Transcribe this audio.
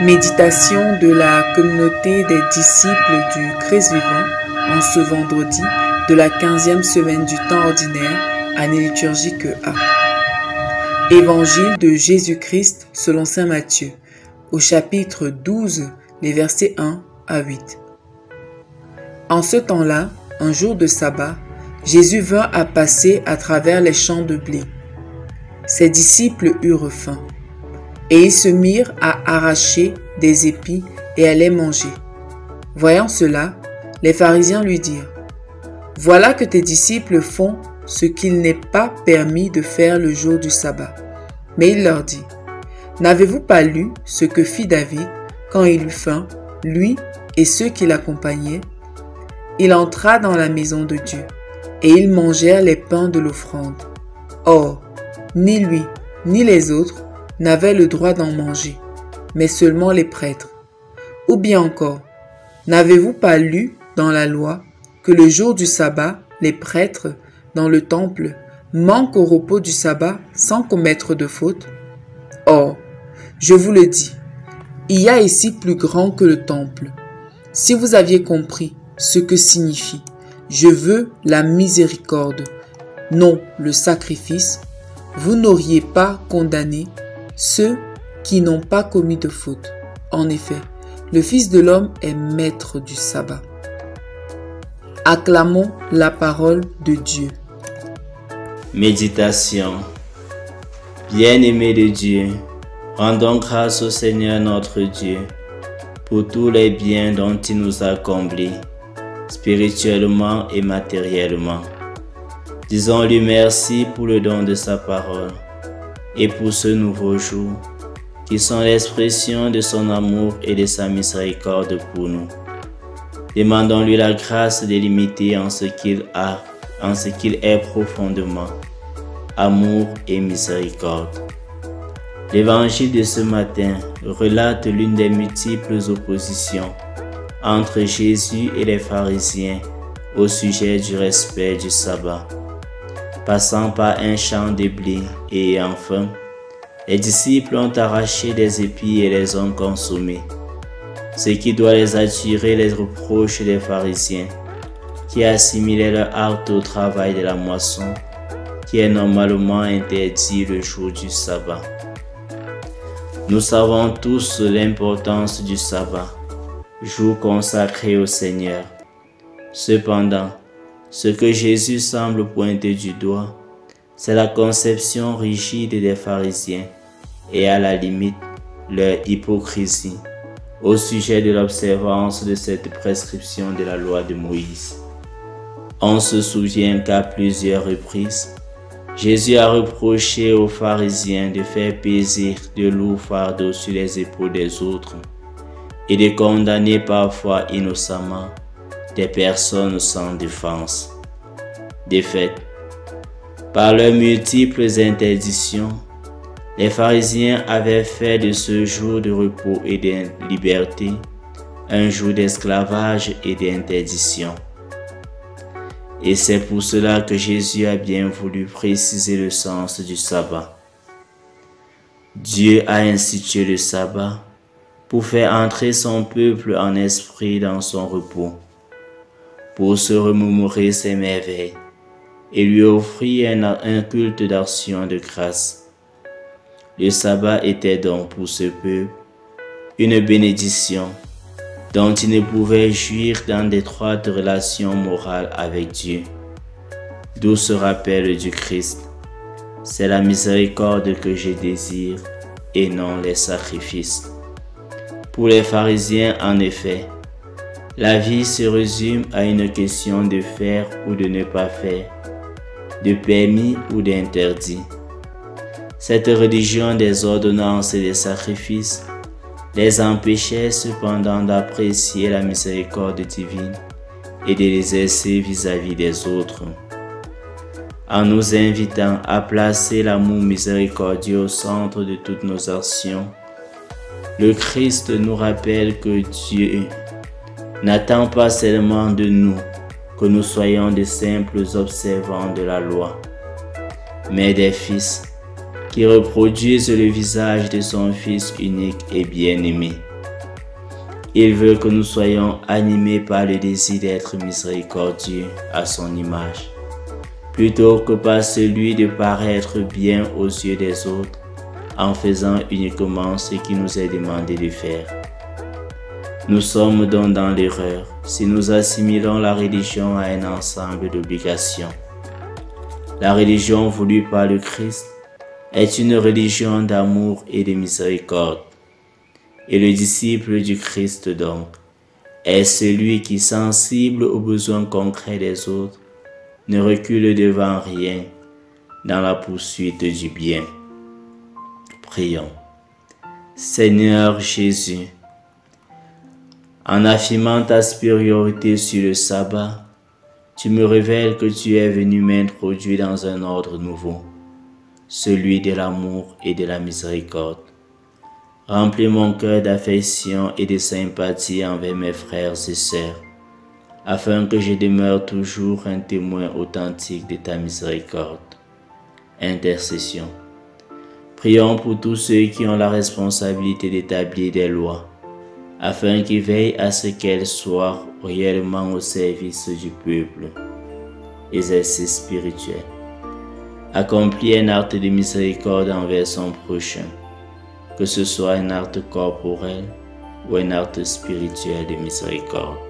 Méditation de la communauté des disciples du Christ vivant en ce vendredi de la 15e semaine du temps ordinaire, année liturgique A. Évangile de Jésus-Christ selon saint Matthieu, au chapitre 12, les versets 1 à 8. En ce temps-là, un jour de sabbat, Jésus vint à passer à travers les champs de blé. Ses disciples eurent faim. Et ils se mirent à arracher des épis et à les manger. Voyant cela, les pharisiens lui dirent : « Voilà que tes disciples font ce qu'il n'est pas permis de faire le jour du sabbat. » Mais il leur dit : « N'avez-vous pas lu ce que fit David quand il eut faim, lui et ceux qui l'accompagnaient ? Il entra dans la maison de Dieu, et ils mangèrent les pains de l'offrande. Or, ni lui, ni les autres n'avaient le droit d'en manger, mais seulement les prêtres. Ou bien encore, n'avez-vous pas lu dans la loi que le jour du sabbat, les prêtres, dans le temple, manquent au repos du sabbat sans commettre de faute ? Or, je vous le dis, il y a ici plus grand que le temple. Si vous aviez compris ce que signifie « Je veux la miséricorde, non le sacrifice », vous n'auriez pas condamné ceux qui n'ont pas commis de faute. En effet, le Fils de l'homme est maître du sabbat. Acclamons la parole de Dieu. Méditation. Bien-aimés de Dieu, rendons grâce au Seigneur notre Dieu pour tous les biens dont il nous a comblés, spirituellement et matériellement. Disons-lui merci pour le don de sa parole et pour ce nouveau jour, qui sont l'expression de son amour et de sa miséricorde pour nous. Demandons-lui la grâce de l'imiter en ce qu'il est profondément, amour et miséricorde. L'évangile de ce matin relate l'une des multiples oppositions entre Jésus et les pharisiens au sujet du respect du sabbat. Passant par un champ de blé et enfin, les disciples ont arraché des épis et les ont consommés, ce qui doit les attirer les reproches des pharisiens qui assimilaient leur acte au travail de la moisson qui est normalement interdit le jour du sabbat. Nous savons tous l'importance du sabbat, jour consacré au Seigneur. Cependant, ce que Jésus semble pointer du doigt, c'est la conception rigide des pharisiens et à la limite leur hypocrisie au sujet de l'observance de cette prescription de la loi de Moïse. On se souvient qu'à plusieurs reprises, Jésus a reproché aux pharisiens de faire peser de lourds fardeaux sur les épaules des autres et de condamner parfois innocemment des personnes sans défense. De fait, par leurs multiples interdictions, les pharisiens avaient fait de ce jour de repos et de liberté un jour d'esclavage et d'interdiction. Et c'est pour cela que Jésus a bien voulu préciser le sens du sabbat. Dieu a institué le sabbat pour faire entrer son peuple en esprit dans son repos, pour se remémorer ses merveilles et lui offrir un culte d'action de grâce. Le sabbat était donc pour ce peuple une bénédiction dont il ne pouvait jouir dans d'étroites relations morales avec Dieu. D'où ce rappel du Christ : c'est la miséricorde que je désire et non les sacrifices. Pour les pharisiens, en effet, la vie se résume à une question de faire ou de ne pas faire, de permis ou d'interdit. Cette religion des ordonnances et des sacrifices les empêchait cependant d'apprécier la miséricorde divine et de l'exercer vis-à-vis des autres. En nous invitant à placer l'amour miséricordieux au centre de toutes nos actions, le Christ nous rappelle que Dieu n'attend pas seulement de nous que nous soyons de simples observants de la loi, mais des fils qui reproduisent le visage de son Fils unique et bien-aimé. Il veut que nous soyons animés par le désir d'être miséricordieux à son image, plutôt que par celui de paraître bien aux yeux des autres en faisant uniquement ce qui nous est demandé de faire. Nous sommes donc dans l'erreur si nous assimilons la religion à un ensemble d'obligations. La religion voulue par le Christ est une religion d'amour et de miséricorde. Et le disciple du Christ donc est celui qui, sensible aux besoins concrets des autres, ne recule devant rien dans la poursuite du bien. Prions. Seigneur Jésus, en affirmant ta supériorité sur le sabbat, tu me révèles que tu es venu m'introduire dans un ordre nouveau, celui de l'amour et de la miséricorde. Remplis mon cœur d'affection et de sympathie envers mes frères et sœurs, afin que je demeure toujours un témoin authentique de ta miséricorde. Intercession. Prions pour tous ceux qui ont la responsabilité d'établir des lois, afin qu'ils veillent à ce qu'elles soient réellement au service du peuple. Exercice spirituel. Accomplir un acte de miséricorde envers son prochain, que ce soit un acte corporel ou un acte spirituel de miséricorde.